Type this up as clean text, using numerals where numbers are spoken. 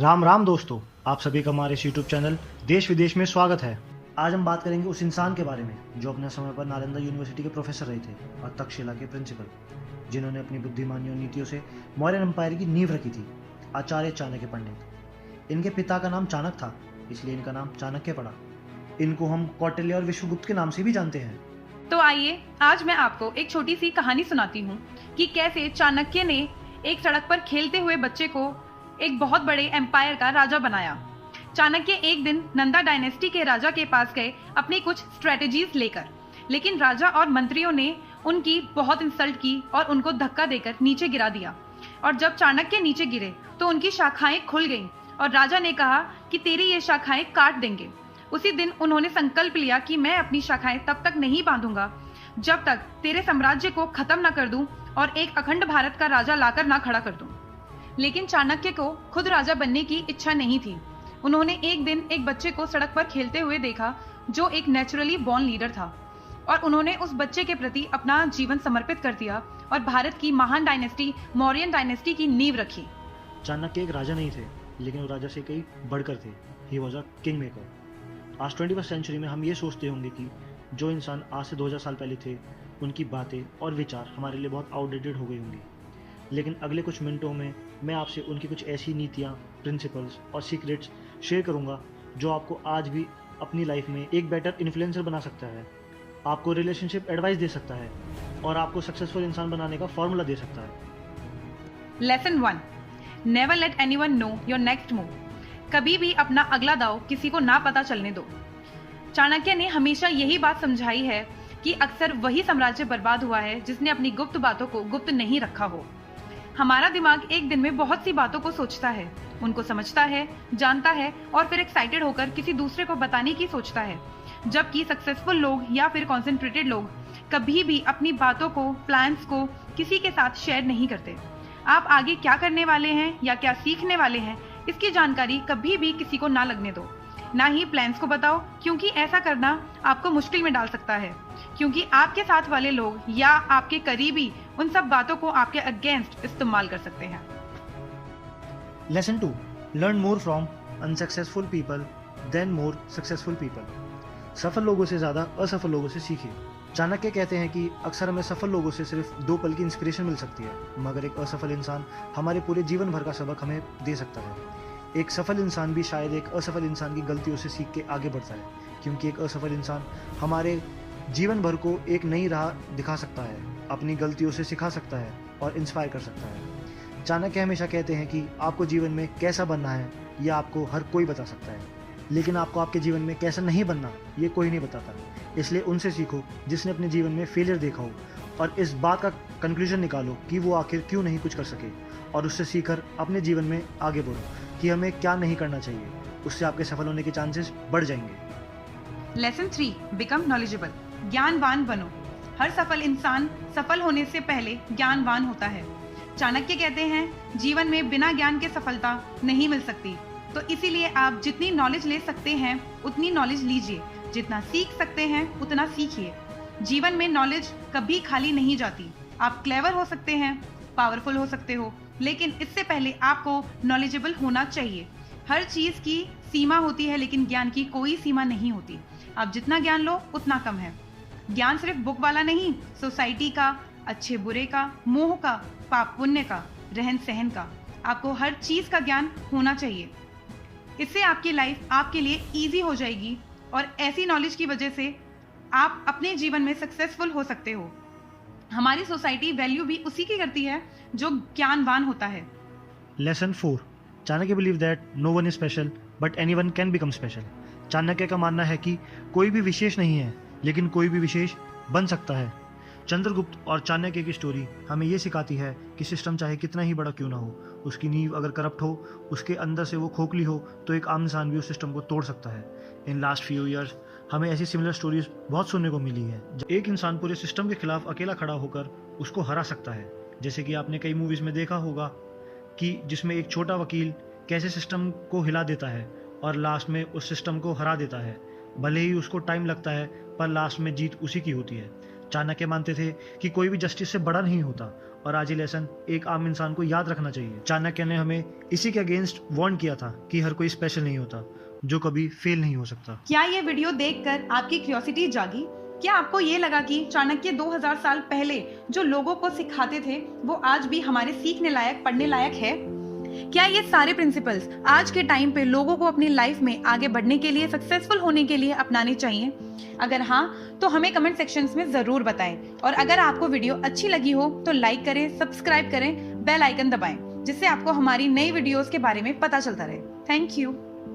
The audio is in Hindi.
राम राम दोस्तों, आप सभी का हमारे इस यूट्यूब चैनल देश विदेश में स्वागत है। आज हम बात करेंगे उस इंसान के बारे में जो अपने समय पर नालंदा यूनिवर्सिटी के प्रोफेसर रहे थे और तक्षशिला के प्रिंसिपल, जिन्होंने अपनी बुद्धिमानी और नीतियों से मौर्य एम्पायर की नींव रखी थी। आचार्य चाणक्य पंडित। इनके पिता का नाम चाणक्य था, इसलिए इनका नाम चाणक्य पड़ा। इनको हम कौटिल्य और विश्वगुप्त के नाम से भी जानते हैं। तो आइए आज मैं आपको एक छोटी सी कहानी सुनाती हूँ कि कैसे चाणक्य ने एक सड़क पर खेलते हुए बच्चे को एक बहुत बड़े एम्पायर का राजा बनाया। चाणक्य एक दिन नंदा डायनेस्टी के राजा के पास गए अपनी कुछ स्ट्रेटेजीज लेकर, लेकिन राजा और मंत्रियों ने उनकी बहुत इंसल्ट की और उनको धक्का देकर नीचे गिरा दिया। और जब चाणक्य नीचे गिरे तो उनकी शाखाएं खुल गईं और राजा ने कहा कि तेरी ये शाखाएं काट देंगे। उसी दिन उन्होंने संकल्प लिया कि मैं अपनी शाखाएं तब तक नहीं बांधूंगा जब तक तेरे साम्राज्य को खत्म ना कर दूं और एक अखंड भारत का राजा लाकर ना खड़ा कर दूं। लेकिन चाणक्य को खुद राजा बनने की इच्छा नहीं थी। उन्होंने एक दिन एक बच्चे को सड़क पर खेलते हुए देखा जो एक नेचुरली बॉर्न लीडर था, और उन्होंने उस बच्चे के प्रति अपना जीवन समर्पित कर दिया और भारत की महान डायनेस्टी मौर्यन डायनेस्टी की नींव रखी। चाणक्य एक राजा नहीं थे, लेकिन वो राजा से कई बढ़कर थे। He was a king maker. आज 21वीं सेंचुरी में हम ये सोचते होंगे कि जो इंसान आज से 2000 साल पहले थे उनकी बातें और विचार हमारे लिए बहुत आउटडेटेड हो गई होंगी। लेकिन अगले कुछ मिनटों में मैं आपसे उनकी कुछ ऐसी नीतियाँ, प्रिंसिपल्स और सीक्रेट्स शेयर करूँगा जो आपको आज भी अपनी लाइफ में एक बेटर इन्फ्लुएंसर बना सकता है, आपको रिलेशनशिप एडवाइस दे सकता है और आपको सक्सेसफुल इंसान बनाने का फॉर्मूला दे सकता है। Lesson 1, never let anyone know your next move. कभी भी अपना अगला दांव किसी को ना पता चलने दो। चाणक्य ने हमेशा यही बात समझाई है कि अक्सर वही साम्राज्य बर्बाद हुआ है जिसने अपनी गुप्त बातों को गुप्त नहीं रखा हो। हमारा दिमाग एक दिन में बहुत सी बातों को सोचता है, उनको समझता है, जानता है और फिर एक्साइटेड होकर किसी दूसरे को बताने की सोचता है। जबकि सक्सेसफुल लोग या फिर कॉन्सेंट्रेटेड लोग कभी भी अपनी बातों को, प्लान्स को किसी के साथ शेयर नहीं करते। आप आगे क्या करने वाले हैं या क्या सीखने वाले हैं, इसकी जानकारी कभी भी किसी को ना लगने दो। ना ही प्लान्स को बताओ, क्योंकि ऐसा करना आपको मुश्किल में डाल सकता है, क्योंकि आपके साथ वाले लोग या आपके करीबी उन सब बातों को आपके अगेंस्ट इस्तेमाल कर सकते हैं। Lesson 2, learn more from unsuccessful people than more successful people. सफल लोगों से ज़्यादा असफल लोगों से सीखिए। चाणक्य कहते हैं कि अक्सर हमें सफल लोगों से सिर्फ 2 पल की इंस्पिरेशन मिल सकती है, मगर एक असफल इंसान हमारे पूरे जीवन भर का सबक हमें दे सकता है। एक सफल इंसान भी शायद एक असफल इंसान की गलतियों से सीख के आगे बढ़ता है, क्योंकि एक असफल इंसान हमारे जीवन भर को एक नई राह दिखा सकता है, अपनी गलतियों से सिखा सकता है और इंस्पायर कर सकता है। चाणक्य हमेशा कहते हैं कि आपको जीवन में कैसा बनना है यह आपको हर कोई बता सकता है, लेकिन आपको आपके जीवन में कैसा नहीं बनना ये कोई नहीं बताता। इसलिए उनसे सीखो जिसने अपने जीवन में फेलियर देखा हो, और इस बात का कंक्लूजन निकालो कि वो आखिर क्यों नहीं कुछ कर सके, और उससे सीखकर अपने जीवन में आगे बढ़ो कि हमें क्या नहीं करना चाहिए। उससे आपके सफल होने के चांसेस बढ़ जाएंगे। Lesson 3, become knowledgeable. ज्ञानवान बनो। हर सफल इंसान सफल होने से पहले ज्ञानवान होता है। चाणक्य कहते हैं जीवन में बिना ज्ञान के सफलता नहीं मिल सकती। तो इसीलिए आप जितनी नॉलेज ले सकते हैं उतनी नॉलेज लीजिए, जितना सीख सकते हैं उतना सीखिए। जीवन में नॉलेज कभी खाली नहीं जाती। आप क्लेवर हो सकते हैं, पावरफुल हो सकते हो, लेकिन इससे पहले आपको नॉलेजेबल होना चाहिए। हर चीज की सीमा होती है, लेकिन ज्ञान की कोई सीमा नहीं होती। आप जितना ज्ञान लो उतना कम है। ज्ञान सिर्फ बुक वाला नहीं, सोसाइटी का, अच्छे बुरे का, मोह का, पाप पुण्य का, रहन सहन का, आपको हर चीज का ज्ञान होना चाहिए। इससे आपकी लाइफ आपके लिए इजी हो जाएगी और ऐसी नॉलेज की वजह से आप अपने जीवन में सक्सेसफुल हो सकते हो। हमारी सोसाइटी वैल्यू भी उसी की करती है जो ज्ञानवान होता है। Lesson 4, Chanakya believe that no one is special but anyone can become special. Chanakya का मानना है कि कोई भी विशेष नहीं है, लेकिन कोई भी विशेष बन सकता है। चंद्रगुप्त और चाणक्य की स्टोरी हमें ये सिखाती है कि सिस्टम चाहे कितना ही बड़ा क्यों ना हो, उसकी नींव अगर करप्ट हो, उसके अंदर से वो खोखली हो, तो एक आम इंसान भी उस सिस्टम को तोड़ सकता है। इन लास्ट फ्यू ईयर्स हमें ऐसी सिमिलर स्टोरीज बहुत सुनने को मिली है। एक इंसान पूरे सिस्टम के खिलाफ अकेला खड़ा होकर उसको हरा सकता है, जैसे कि आपने कई मूवीज में देखा होगा कि जिसमें एक छोटा वकील कैसे सिस्टम को हिला देता है और लास्ट में उस सिस्टम को हरा देता है। भले ही उसको टाइम लगता है, पर लास्ट में जीत उसी की होती है। चाणक्य मानते थे कि कोई भी जस्टिस से बड़ा नहीं होता और आज ये लेसन एक आम इंसान को याद रखना चाहिए। चाणक्य ने हमें इसी के अगेंस्ट वार्न किया था कि हर कोई स्पेशल नहीं होता, जो कभी फेल नहीं हो सकता। क्या ये वीडियो देखकर आपकी क्यूरियोसिटी जागी? क्या आपको ये लगा कि चाणक्य 2000 साल पहले जो लोगों को सिखाते थे वो आज भी हमारे सीखने लायक, पढ़ने लायक है? क्या ये सारे प्रिंसिपल्स आज के टाइम पे लोगों को अपनी लाइफ में आगे बढ़ने के लिए, सक्सेसफुल होने के लिए अपनाने चाहिए? अगर हाँ, तो हमें कमेंट सेक्शंस में जरूर बताएं। और अगर आपको वीडियो अच्छी लगी हो तो लाइक करें, सब्सक्राइब करें, बेल आइकन दबाएं, जिससे आपको हमारी नई वीडियोस के बारे में पता चलता रहे। Thank you.